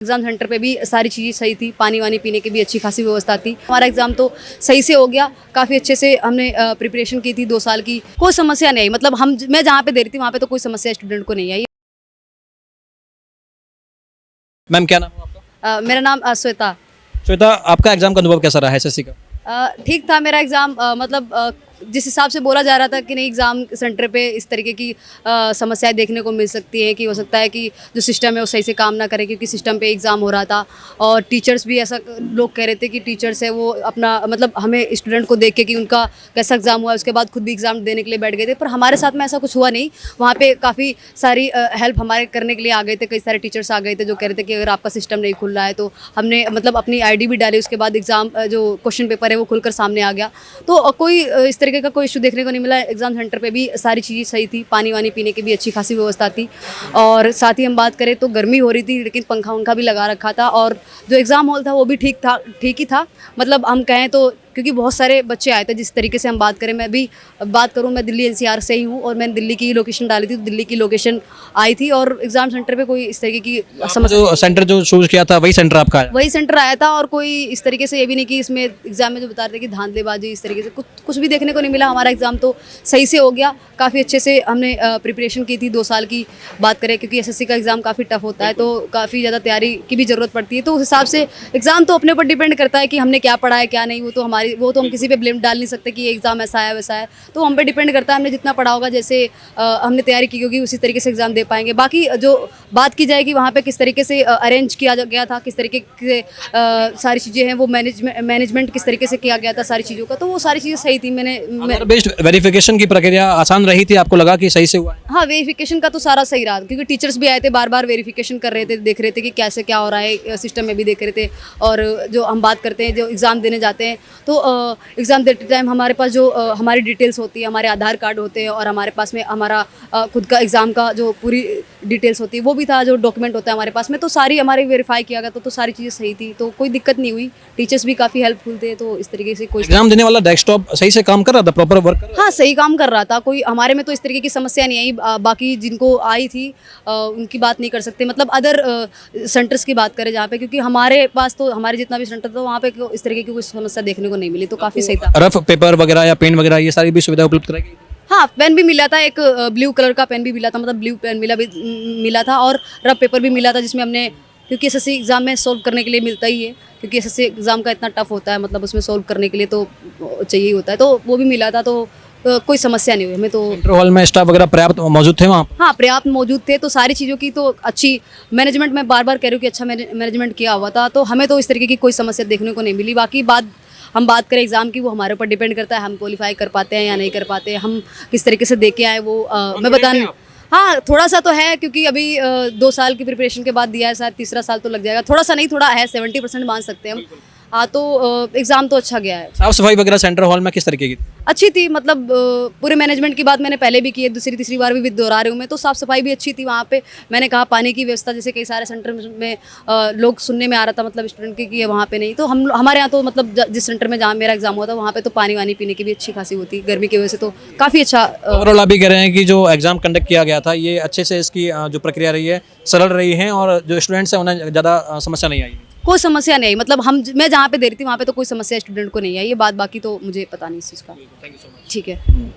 Exam centre पे भी सारी चीज़ें सही थी, पानी वानी पीने की भी अच्छी खासी व्यवस्था थी। हमारा एग्जाम तो सही से हो गया, काफ़ी अच्छे से हमने प्रिपरेशन की थी 2 साल की, कोई समस्या नहीं आई। मतलब मैं जहाँ पे दे रही थी वहाँ पे तो कोई समस्या स्टूडेंट को नहीं आई। मैम क्या नाम है आपका? मेरा नाम श्वेता। श्वेता, आपका एग्जाम का अनुभव कैसा रहा है एसएससी का? ठीक था मेरा एग्ज़ाम। मतलब जिस हिसाब से बोला जा रहा था कि नहीं एग्ज़ाम सेंटर पे इस तरीके की समस्याएं देखने को मिल सकती हैं कि हो सकता है कि जो सिस्टम है वो सही से काम ना करे, क्योंकि सिस्टम पे एग्ज़ाम हो रहा था। और टीचर्स भी ऐसा लोग कह रहे थे कि टीचर्स है वो अपना मतलब हमें स्टूडेंट को देख के कि उनका कैसा एग्ज़ाम हुआ है उसके बाद खुद भी एग्ज़ाम देने के लिए बैठ गए थे। पर हमारे साथ में ऐसा कुछ हुआ नहीं। वहाँ पे काफ़ी सारी हेल्प हमारे करने के लिए आ गए थे, कई सारे टीचर्स आ गए थे जो कह रहे थे कि अगर आपका सिस्टम नहीं खुल रहा है तो हमने मतलब अपनी आईडी भी डाली, उसके बाद एग्ज़ाम जो क्वेश्चन पेपर है वो खुलकर सामने आ गया। तो कोई इस तरीके का कोई इशू देखने को नहीं मिला। एग्ज़ाम सेंटर पे भी सारी चीज़ें सही थी, पानी वानी पीने की भी अच्छी खासी व्यवस्था थी। और साथ ही हम बात करें तो गर्मी हो रही थी लेकिन पंखा वंखा भी लगा रखा था। और जो एग्ज़ाम हॉल था वो भी ठीक ही था। मतलब हम कहें तो क्योंकि बहुत सारे बच्चे आए थे। जिस तरीके से हम बात करें, मैं भी बात करूं, मैं दिल्ली एनसीआर से ही हूं और मैंने दिल्ली की लोकेशन डाली थी, तो दिल्ली की लोकेशन आई थी। और एग्ज़ाम सेंटर पे कोई इस तरीके की समस्या, जो सेंटर जो चूज किया था वही सेंटर आपका है? वही सेंटर आया था। और कोई इस तरीके से ये भी नहीं कि इसमें एग्ज़ाम में जो बता रहे थे कि धांधलेबाजी इस तरीके से कुछ भी देखने को नहीं मिला। हमारा एग्ज़ाम तो सही से हो गया, काफ़ी अच्छे से हमने प्रिपरेशन की थी 2 साल की बात करें, क्योंकि एसएससी का एग्ज़ाम काफ़ी टफ होता है तो काफ़ी ज़्यादा तैयारी की भी ज़रूरत पड़ती है। तो उस हिसाब से एग्ज़ाम तो अपने ऊपर डिपेंड करता है कि हमने क्या पढ़ा है क्या नहीं। वो तो हम किसी पे ब्लेम डाल नहीं सकते कि ये एग्ज़ाम ऐसा है वैसा है। तो हम पे डिपेंड करता है, हमने जितना पढ़ा होगा, जैसे हमने तैयारी की होगी उसी तरीके से एग्ज़ाम दे पाएंगे। बाकी जो बात की जाएगी वहाँ पे किस तरीके से अरेंज किया गया था, किस तरीके से सारी चीज़ें हैं वो मैनेजमेंट किस तरीके से किया गया था सारी चीज़ों का, तो वो सारी चीज़ें सही थी। बेस्ड वेरिफिकेशन की प्रक्रिया आसान रही थी, आपको लगा कि सही से हुआ है? हाँ, वेरिफिकेशन का तो सारा सही रहा, क्योंकि टीचर्स भी आए थे, बार बार वेरिफिकेशन कर रहे थे, देख रहे थे कि कैसे क्या हो रहा है, सिस्टम में भी देख रहे थे। और जो हम बात करते हैं, जो एग्ज़ाम देने जाते हैं तो एग्ज़ाम देते टाइम हमारे पास जो हमारी डिटेल्स होती है, हमारे आधार कार्ड होते हैं और हमारे पास में हमारा खुद का एग्ज़ाम का जो पूरी डिटेल्स होती है वो भी था, जो डॉक्यूमेंट होता है हमारे पास में, तो सारी हमारी वेरीफाई किया गया तो सारी चीज़ें सही थी, तो कोई दिक्कत नहीं हुई। टीचर्स भी काफ़ी हेल्पफुल थे, तो इस तरीके से कोई एग्जाम देने वाला डेस्कटॉप सही से काम कर रहा था, प्रॉपर वर्क कर रहा हाँ, सही काम कर रहा था। कोई हमारे में तो इस तरीके की समस्या नहीं आई। बाकी जिनको आई थी उनकी बात नहीं कर सकते। मतलब अदर सेंटर्स की बात करें जहाँ पे, क्योंकि हमारे पास तो हमारे जितना भी सेंटर था वहाँ पे इस तरीके की कोई समस्या देखने को नहीं मिली, तो काफ़ी सही था। था? रफ पेपर वगैरह या पेन वगैरह ये सारी भी सुविधा उपलब्ध कराई गई? हाँ, पेन भी मिला था, एक ब्लू कलर का पेन भी मिला था, मतलब ब्लू पेन मिला था। और रफ पेपर भी मिला था जिसमें हमने, क्योंकि एसएससी एग्ज़ाम में सॉल्व करने के लिए मिलता ही है, क्योंकि एसएससी एग्ज़ाम का इतना टफ होता है, मतलब उसमें सॉल्व करने के लिए तो चाहिए होता है, तो वो भी मिला था। तो कोई समस्या नहीं हुई हमें तो। सेंटर हॉल में स्टाफ वगैरह पर्याप्त मौजूद थे वहाँ? हाँ, पर्याप्त मौजूद थे, तो सारी चीज़ों की तो अच्छी मैनेजमेंट, मैं बार बार कह रही हूँ कि अच्छा मैनेजमेंट किया हुआ था, तो हमें तो इस तरीके की कोई समस्या देखने को नहीं मिली। बाकी हम बात करें एग्ज़ाम की, वो हमारे ऊपर डिपेंड करता है, हम क्वालिफाई कर पाते हैं या नहीं कर पाते, हम किस तरीके से दे के आए वो मैं बता नहीं। हाँ, थोड़ा सा तो है, क्योंकि अभी 2 साल की प्रिपरेशन के बाद दिया है, शायद तीसरा साल तो लग जाएगा। थोड़ा सा नहीं, थोड़ा है, 70% मान सकते हैं हम। हाँ, तो एग्ज़ाम तो अच्छा गया है। साफ सफाई वगैरह सेंटर हॉल में किस तरीके की? अच्छी थी। मतलब पूरे मैनेजमेंट की बात मैंने पहले भी की है, दूसरी तीसरी बार भी दोहरा रही हूँ मैं, तो साफ़ सफाई भी अच्छी थी वहाँ पे। मैंने कहा पानी की व्यवस्था, जैसे कई सारे सेंटर में लोग सुनने में आ रहा था, मतलब स्टूडेंट की कि वहाँ पे नहीं, तो हमारे यहाँ तो मतलब जिस सेंटर में जहाँ मेरा एग्जाम हुआ था वहाँ पे तो पानी वानी पीने की भी अच्छी खासी होती, गर्मी की वजह से तो काफ़ी अच्छा। ओवरऑल अभी कह रहे हैं कि जो एग्जाम कंडक्ट किया गया था ये अच्छे से, इसकी जो प्रक्रिया रही है सरल रही है और जो स्टूडेंट्स हैं उन्हें ज़्यादा समस्या नहीं आई? कोई समस्या नहीं आई। मतलब मैं जहाँ पे दे रही थी वहाँ पे तो कोई समस्या स्टूडेंट को नहीं आई, ये बात बाकी तो मुझे पता नहीं इस चीज़ का। ठीक है।